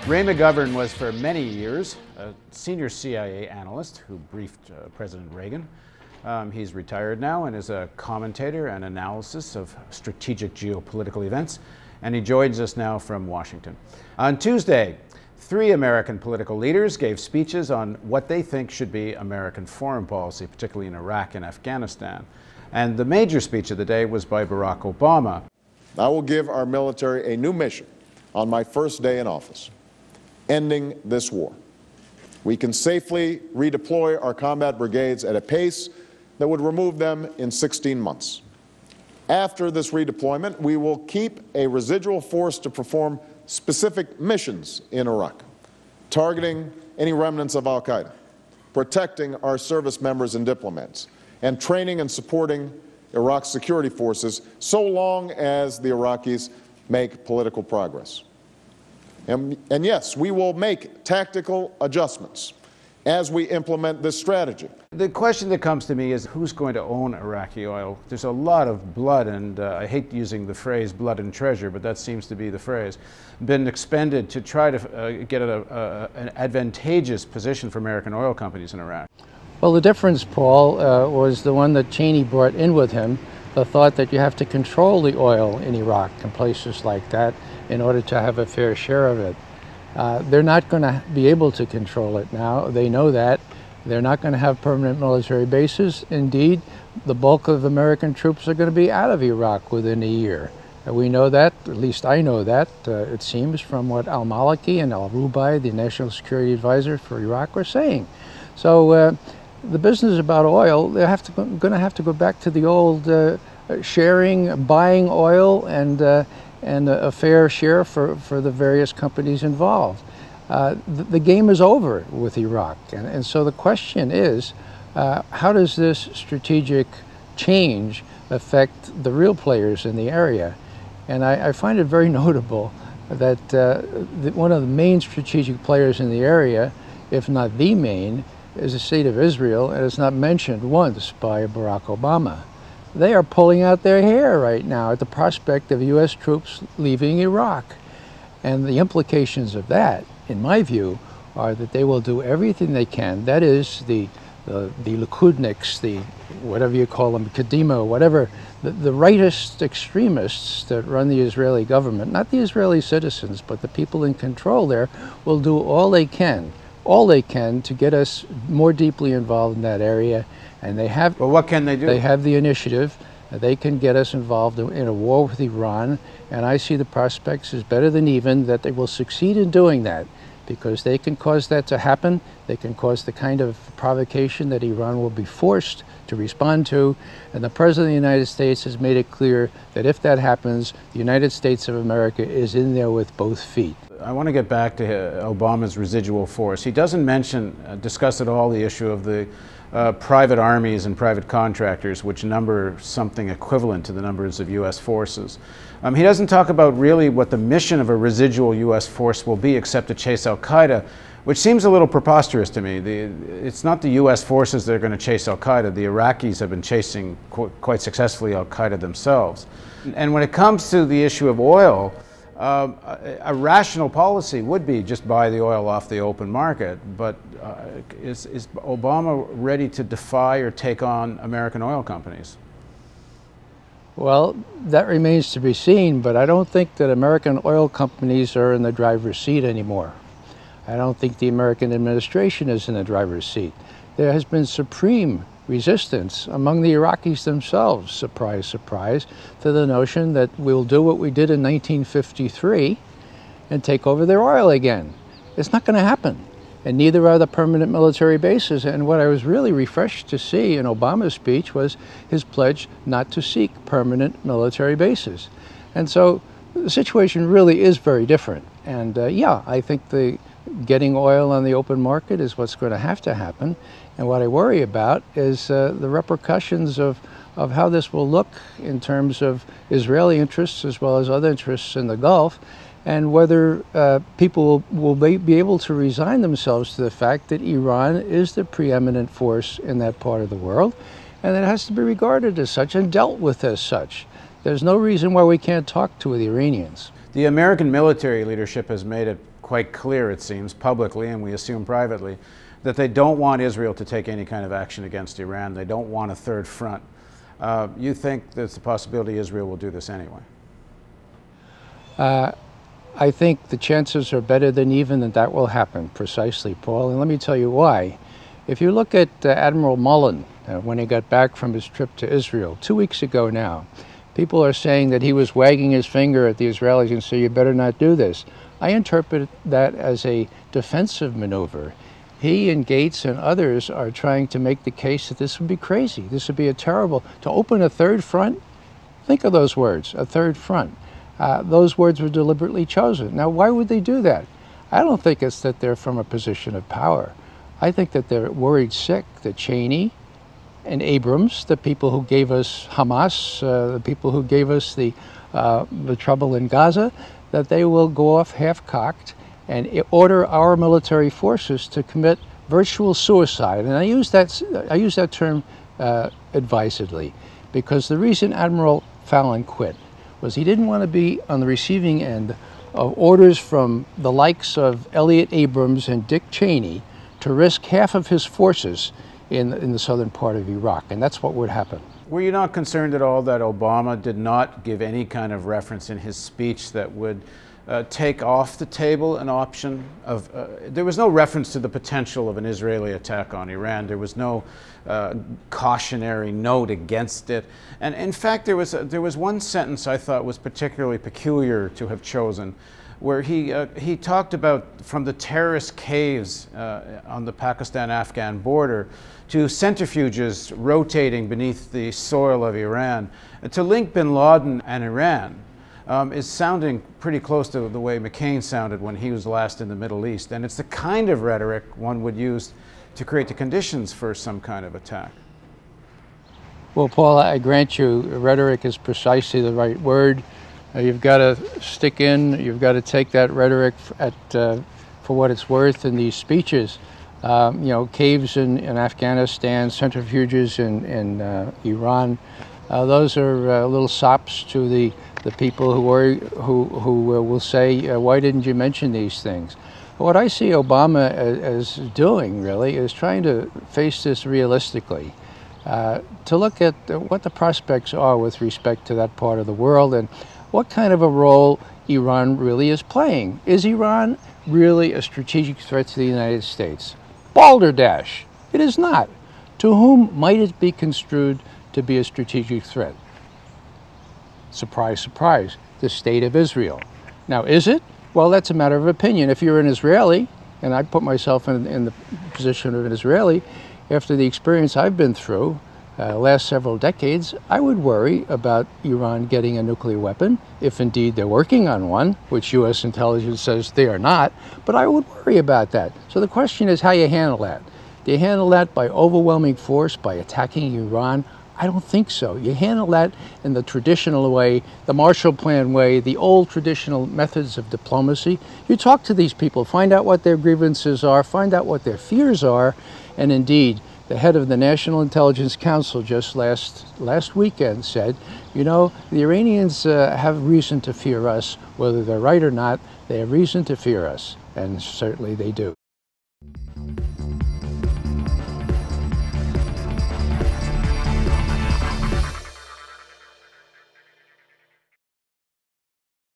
Ray McGovern was for many years a senior CIA analyst who briefed President Reagan. He's retired now and is a commentator and analysis of strategic geopolitical events, and he joins us now from Washington. On Tuesday, 3 American political leaders gave speeches on what they think should be American foreign policy, particularly in Iraq and Afghanistan. And the major speech of the day was by Barack Obama. I will give our military a new mission on my first day in office: ending this war. We can safely redeploy our combat brigades at a pace that would remove them in 16 months. After this redeployment, we will keep a residual force to perform specific missions in Iraq, targeting any remnants of al-Qaeda, protecting our service members and diplomats, and training and supporting Iraq's security forces so long as the Iraqis make political progress. And yes, we will make tactical adjustments as we implement this strategy. The question that comes to me is who's going to own Iraqi oil? There's a lot of blood, and I hate using the phrase blood and treasure, but that seems to be the phrase, been expended to try to get an advantageous position for American oil companies in Iraq. Well, the difference, Paul, was the one that Cheney brought in with him, the thought that you have to control the oil in Iraq and places like that in order to have a fair share of it. They're not going to be able to control it now. They know that. They're not going to have permanent military bases. Indeed, the bulk of American troops are going to be out of Iraq within a year. We know that, at least I know that, it seems, from what al-Maliki and al-Rubai, the National Security Advisor for Iraq, were saying. So the business about oil, they're going to have to go back to the old sharing, buying oil, and a fair share for the various companies involved. The game is over with Iraq, and so the question is, how does this strategic change affect the real players in the area? And I find it very notable that one of the main strategic players in the area, if not the main, is the state of Israel, and it's not mentioned once by Barack Obama. They are pulling out their hair right now at the prospect of U.S. troops leaving Iraq. And the implications of that, in my view, are that they will do everything they can. That is, the Likudniks, the whatever you call them, Kadima, whatever, the rightist extremists that run the Israeli government, not the Israeli citizens, but the people in control there, will do all they can to get us more deeply involved in that area. And they have. Well, what can they do? They have the initiative. They can get us involved in a war with Iran, and I see the prospects as better than even that they will succeed in doing that, because they can cause that to happen. They can cause the kind of provocation that Iran will be forced to respond to, and the President of the United States has made it clear that if that happens, the United States of America is in there with both feet. I want to get back to Obama's residual force. He doesn't discuss at all the issue of the private armies and private contractors, which number something equivalent to the numbers of U.S. forces. He doesn't talk about really what the mission of a residual U.S. force will be, except to chase al-Qaeda, which seems a little preposterous to me. It's not the U.S. forces that are going to chase al-Qaeda. The Iraqis have been chasing quite successfully al-Qaeda themselves. And when it comes to the issue of oil, a rational policy would be just buy the oil off the open market, but is Obama ready to defy or take on American oil companies? Well, that remains to be seen, but I don't think that American oil companies are in the driver's seat anymore. I don't think the American administration is in the driver's seat. There has been supreme resistance among the Iraqis themselves, surprise, surprise, to the notion that we'll do what we did in 1953 and take over their oil again. It's not going to happen, and neither are the permanent military bases. And what I was really refreshed to see in Obama's speech was his pledge not to seek permanent military bases. And so the situation really is very different. And yeah, I think getting oil on the open market is what's going to happen. And what I worry about is the repercussions of how this will look in terms of Israeli interests as well as other interests in the Gulf, and whether people will be able to resign themselves to the fact that Iran is the preeminent force in that part of the world, and it has to be regarded as such and dealt with as such. There's no reason why we can't talk to the Iranians. The American military leadership has made it quite clear, it seems, publicly, and we assume privately, that they don't want Israel to take any kind of action against Iran. They don't want a third front. You think there's the possibility Israel will do this anyway? I think the chances are better than even that will happen, precisely, Paul. And let me tell you why. If you look at Admiral Mullen, when he got back from his trip to Israel 2 weeks ago now, people are saying that he was wagging his finger at the Israelis and saying, you better not do this. I interpret that as a defensive maneuver. He and Gates and others are trying to make the case that this would be crazy. This would be a terrible, to open a third front, think of those words, a third front. Those words were deliberately chosen. Now, why would they do that? I don't think it's that they're from a position of power. I think that they're worried sick that Cheney and Abrams, the people who gave us Hamas, the people who gave us the trouble in Gaza, that they will go off half-cocked and order our military forces to commit virtual suicide. And I use that term advisedly, because the reason Admiral Fallon quit was he didn't want to be on the receiving end of orders from the likes of Elliott Abrams and Dick Cheney to risk half of his forces in the southern part of Iraq, and that's what would happen. Were you not concerned at all that Obama did not give any kind of reference in his speech that would take off the table an option of, there was no reference to the potential of an Israeli attack on Iran. There was no cautionary note against it. And in fact, there was one sentence I thought was particularly peculiar to have chosen, where he talked about from the terrorist caves on the Pakistan-Afghan border to centrifuges rotating beneath the soil of Iran. To link bin Laden and Iran is sounding pretty close to the way McCain sounded when he was last in the Middle East. And it's the kind of rhetoric one would use to create the conditions for some kind of attack. Well, Paul, I grant you, rhetoric is precisely the right word. You've got to stick in, you've got to take that rhetoric for what it's worth in these speeches. You know, caves in Afghanistan, centrifuges in Iran, those are little sops to the people who will say, why didn't you mention these things? What I see Obama as doing, really, is trying to face this realistically, to look at what the prospects are with respect to that part of the world and what kind of a role Iran really is playing. Is Iran really a strategic threat to the United States? Balderdash, it is not. To whom might it be construed to be a strategic threat? Surprise, surprise, the state of Israel. Now, is it? Well, that's a matter of opinion. If you're an Israeli, and I put myself in the position of an Israeli, after the experience I've been through last several decades, I would worry about Iran getting a nuclear weapon, if indeed they're working on one, which U.S. intelligence says they are not, but I would worry about that. So the question is how you handle that. Do you handle that by overwhelming force, by attacking Iran? I don't think so. You handle that in the traditional way, the Marshall Plan way, the old traditional methods of diplomacy. You talk to these people, find out what their grievances are, find out what their fears are, and indeed, the head of the National Intelligence Council just last weekend said, you know, the Iranians have reason to fear us. Whether they're right or not, they have reason to fear us, and certainly they do.